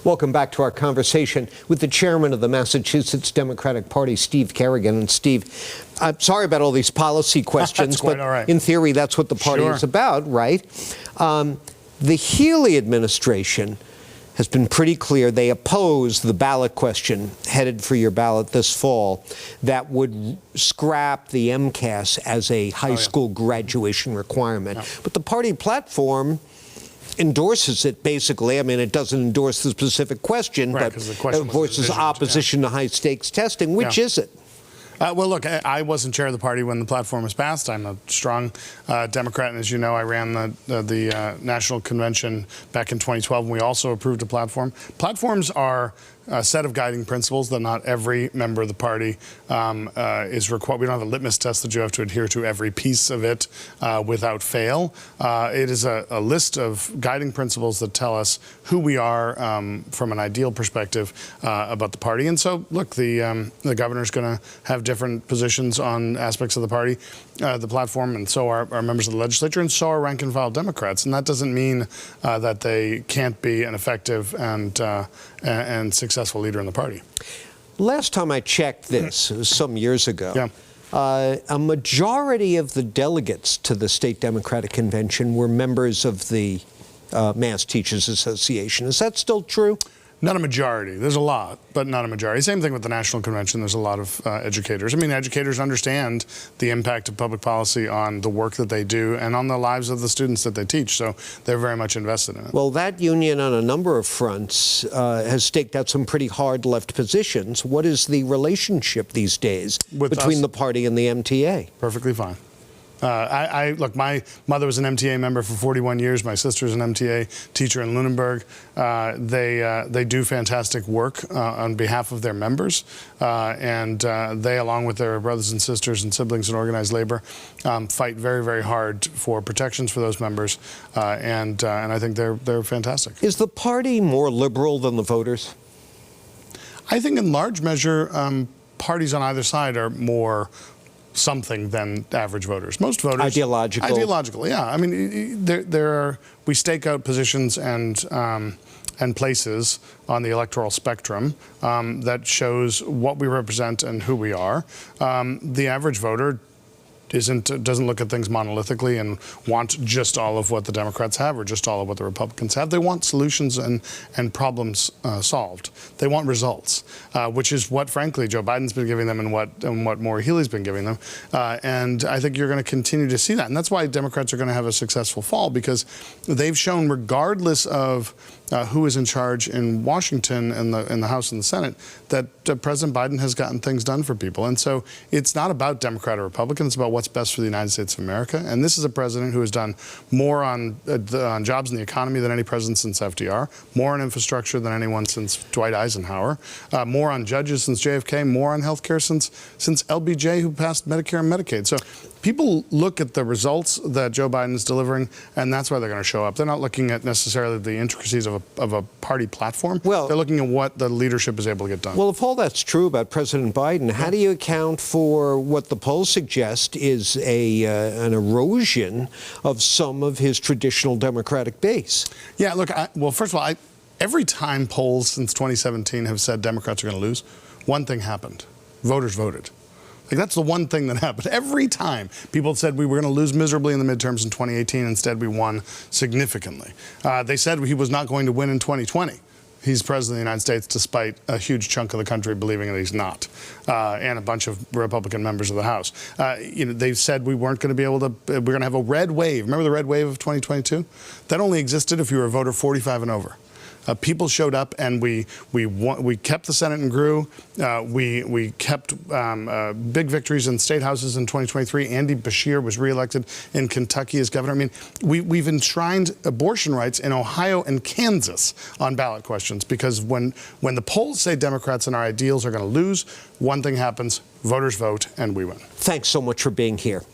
Welcome back to our conversation with the chairman of the Massachusetts Democratic Party, Steve Kerrigan. And Steve, I'm sorry about all these policy questions, but all right. In theory, that's what the party is about, right? The Healey administration has been pretty clear. They oppose the ballot question headed for your ballot this fall that would scrap the MCAS as a high school graduation requirement. Yeah. But the party platform endorses it, basically. I mean, it doesn't endorse the specific question, right, but the question it voices opposition to high-stakes testing. Which is it? Well, look, I wasn't chair of the party when the platform was passed. I'm a strong Democrat, and as you know, I ran the national convention back in 2012, and we also approved a platform. Platforms are a set of guiding principles that not every member of the party is required. We don't have a litmus test that you have to adhere to every piece of it without fail. It is a list of guiding principles that tell us who we are from an ideal perspective about the party. And so, look, the governor's going to have different positions on aspects of the party, the platform, and so are members of the legislature, and so are rank-and-file Democrats. And that doesn't mean that they can't be an effective and successful leader in the party. Last time I checked this, it was some years ago, a majority of the delegates to the state Democratic Convention were members of the Mass Teachers Association. Is that still true? Not a majority. There's a lot, but not a majority. Same thing with the National Convention. There's a lot of educators. I mean, educators understand the impact of public policy on the work that they do and on the lives of the students that they teach, so they're very much invested in it. Well, that union on a number of fronts has staked out some pretty hard left positions. What is the relationship these days between the party and the MTA? Perfectly fine. Look, my mother was an MTA member for 41 years. My sister's an MTA teacher in Lunenburg. They do fantastic work on behalf of their members, and they, along with their brothers and sisters and siblings in organized labor, fight very, very hard for protections for those members, and I think they're fantastic. Is the party more liberal than the voters? I think in large measure, parties on either side are more something than average voters. Most voters ideological, yeah. I mean, we stake out positions and places on the electoral spectrum that shows what we represent and who we are. The average voter doesn't look at things monolithically and want just all of what the Democrats have or just all of what the Republicans have. They want solutions and problems solved. They want results, which is what, frankly, Joe Biden's been giving them and what Maura Healey's been giving them. And I think you're going to continue to see that. And that's why Democrats are going to have a successful fall, because they've shown, regardless of who is in charge in Washington in the House and the Senate, that President Biden has gotten things done for people. And so it's not about Democrat or Republican. It's about what's best for the United States of America. And this is a president who has done more on jobs and the economy than any president since FDR, more on infrastructure than anyone since Dwight Eisenhower, more on judges since JFK, more on health care since LBJ, who passed Medicare and Medicaid. So people look at the results that Joe Biden is delivering, and that's why they're going to show up. They're not looking at necessarily the intricacies of a party platform. Well, they're looking at what the leadership is able to get done. Well, if all that's true about President Biden, how do you account for what the polls suggest is an erosion of some of his traditional Democratic base? Yeah, look, well, first of all, every time polls since 2017 have said Democrats are going to lose, one thing happened. Voters voted. Like, that's the one thing that happened. Every time people said we were going to lose miserably in the midterms in 2018, instead we won significantly. They said he was not going to win in 2020. He's president of the United States, despite a huge chunk of the country believing that he's not, and a bunch of Republican members of the House. They said we weren't going to be able to, we're going to have a red wave. Remember the red wave of 2022? That only existed if you were a voter 45 and over. People showed up, and we kept the Senate and grew. We kept big victories in state houses in 2023. Andy Beshear was reelected in Kentucky as governor. I mean, we've enshrined abortion rights in Ohio and Kansas on ballot questions, because when the polls say Democrats and our ideals are going to lose, one thing happens: voters vote, and we win. Thanks so much for being here.